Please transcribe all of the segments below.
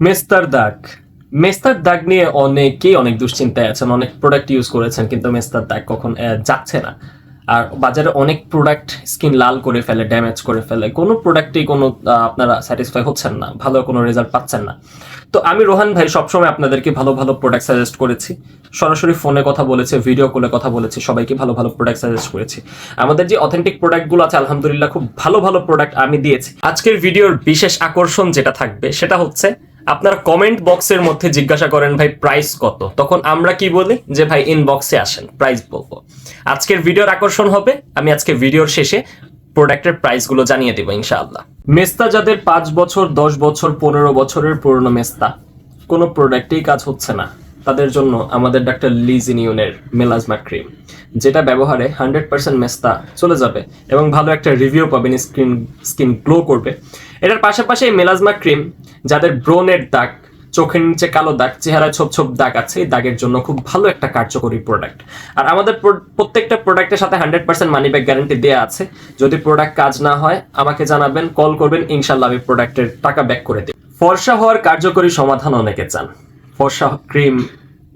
মেস্তার দাগ। মেস্তার দাগ নিয়ে অনেকেই অনেক দুশ্চিন্তায় আছেন, অনেক প্রোডাক্ট ইউজ করেছেন, কিন্তু মেস্তার দাগ কখন যাচ্ছে না। আর বাজারে অনেক প্রোডাক্ট স্কিন লাল করে ফেলে, ড্যামেজ করে ফেলে, কোনো প্রোডাক্টেই কোনো আপনারা স্যাটিসফাই হচ্ছেন না, ভালো কোনো রেজাল্ট পাচ্ছেন না। তো আমি রোহান ভাই সবসময় আপনাদেরকে ভালো ভালো প্রোডাক্ট সাজেস্ট করেছি, সরাসরি ফোনে কথা বলেছে, ভিডিও কলে কথা বলেছি, সবাইকে ভালো ভালো প্রোডাক্ট সাজেস্ট করেছি। আমাদের যে অথেন্টিক প্রোডাক্টগুলো আছে আলহামদুলিল্লাহ খুব ভালো ভালো প্রোডাক্ট আমি দিয়েছি। আজকের ভিডিওর বিশেষ আকর্ষণ যেটা থাকবে সেটা হচ্ছে আপনারা কমেন্ট বক্সের মধ্যে জিজ্ঞাসা করেন ভাই প্রাইস কত, তখন আমরা কি বলি যে ভাই ইনবক্সে আসেন প্রাইস বলবো। আজকের ভিডিওর আকর্ষণ হবে আমি আজকে ভিডিওর শেষে প্রোডাক্টের প্রাইসগুলো জানিয়ে দেবো ইনশাআল্লাহ। মেস্তা যাদের 5 বছর 10 বছর 15 বছরের পুরনো মেস্তা, কোনো প্রোডাক্টেই কাজ হচ্ছে না, তাদের জন্য আমাদের ডাক্তার লিজিনিউনের মেলাজমা ক্রিম, যেটা ব্যবহারে 100% মেস্তা চলে যাবে এবং ভালো একটা রিভিউ পাবেন, স্কিন গ্লো করবে। এটার পাশাপাশি এই মেলাজমা ক্রিম যাদের ব্রনের দাগ, চোখের নিচে কালো দাগ, চেহারায় ছোপ ছোপ দাগ আছে, এই দাগের জন্য খুব ভালো একটা কার্যকরী প্রোডাক্ট। আর আমাদের প্রত্যেকটা প্রোডাক্টের সাথে 100% মানি ব্যাক গ্যারান্টি দেওয়া আছে। যদি প্রোডাক্ট কাজ না হয় আমাকে জানাবেন, কল করবেন, ইনশাল্লাহ আমি প্রোডাক্টের টাকা ব্যাক করে দিই। ফর্সা হওয়ার কার্যকরী সমাধান অনেকে চান। ফর্সা ক্রিম,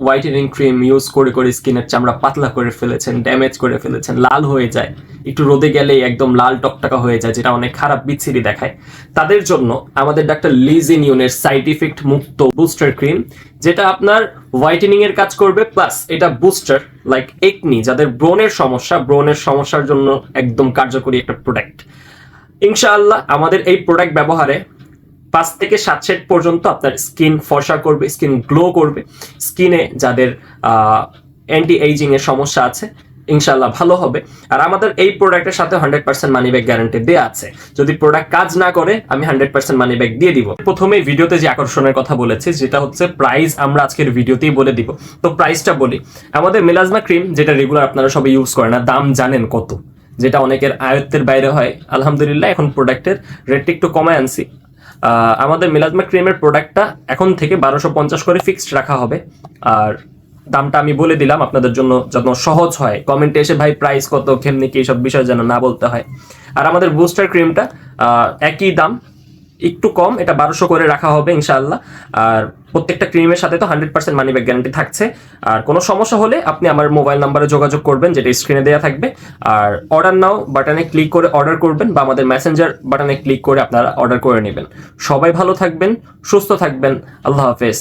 হোয়াইটেনিং ক্রিম ইউজ করে করে স্কিনের চামড়া পাতলা করে ফেলেছেন, ড্যামেজ করে ফেলেছেন, লাল হয়ে যায়, একটু রোদে গেলেই একদম লাল টকটকা হয়ে যায়, যেটা অনেক খারাপ বিচ্ছিরি দেখায়। তাদের জন্য আমাদের ডাক্তার লিজিনিউনের সাইড ইফেক্ট মুক্ত বুস্টার ক্রিম, যেটা আপনার হোয়াইটেনিং এর কাজ করবে, প্লাস এটা বুস্টার লাইক একনি যাদের ব্রনের সমস্যার জন্য একদম কার্যকরী একটা প্রোডাক্ট। ইনশাআল্লাহ আমাদের এই প্রোডাক্ট ব্যবহারে 5 থেকে 7 সেট পর্যন্ত আপনার স্কিন ফর্সা করবে, স্কিন গ্লো করবে। স্কিনে যাদের অ্যান্টি এইজিং এর সমস্যা আছে ইনশাআল্লাহ ভালো হবে। আর আমাদের এই প্রোডাক্টের সাথে 100% মানি ব্যাক গ্যারান্টি দেওয়া আছে। যদি প্রোডাক্ট কাজ না করে আমি 100% মানি ব্যাক দিয়ে দিব। প্রথমেই ভিডিওতে যে আকর্ষণের কথা বলেছি যেটা হচ্ছে প্রাইস, আমরা আজকের ভিডিওতেই বলে দিব। তো প্রাইসটা বলি, আমাদের মেলাজমা ক্রিম যেটা রেগুলার আপনারা সবাই ইউজ করেন না, দাম জানেন কত, যেটা অনেকের আয়ত্তের বাইরে হয়, আলহামদুলিল্লাহ এখন প্রোডাক্টের রেটটা একটু কমায় আনছি। আমাদের মেলাজমা ক্রিমের প্রোডাক্টটা এখন থেকে 1250 করে ফিক্সড রাখা হবে। আর দামটা আমি বলে দিলাম আপনাদের জন্য যেন সহজ হয়, কমেন্টে এসে ভাই প্রাইস কত কেমনি কি সব বিষয় যেন না বলতে হয়। আর আমাদের বুস্টার ক্রিমটা একই দাম, একটু কম, এটা 1200 করে রাখা হবে ইনশাআল্লাহ। আর প্রত্যেকটা ক্রিমের সাথে তো 100% মানি ব্যাক গ্যারান্টি থাকছে। আর কোনো সমস্যা হলে আপনি আমার মোবাইল নাম্বারে যোগাযোগ করবেন, যেটা স্ক্রিনে দেওয়া থাকবে। আর অর্ডার নাও বাটনে ক্লিক করে অর্ডার করবেন, বা আমাদের মেসেঞ্জার বাটনে ক্লিক করে আপনারা অর্ডার করে নেবেন। সবাই ভালো থাকবেন, সুস্থ থাকবেন, আল্লাহ হাফেজ।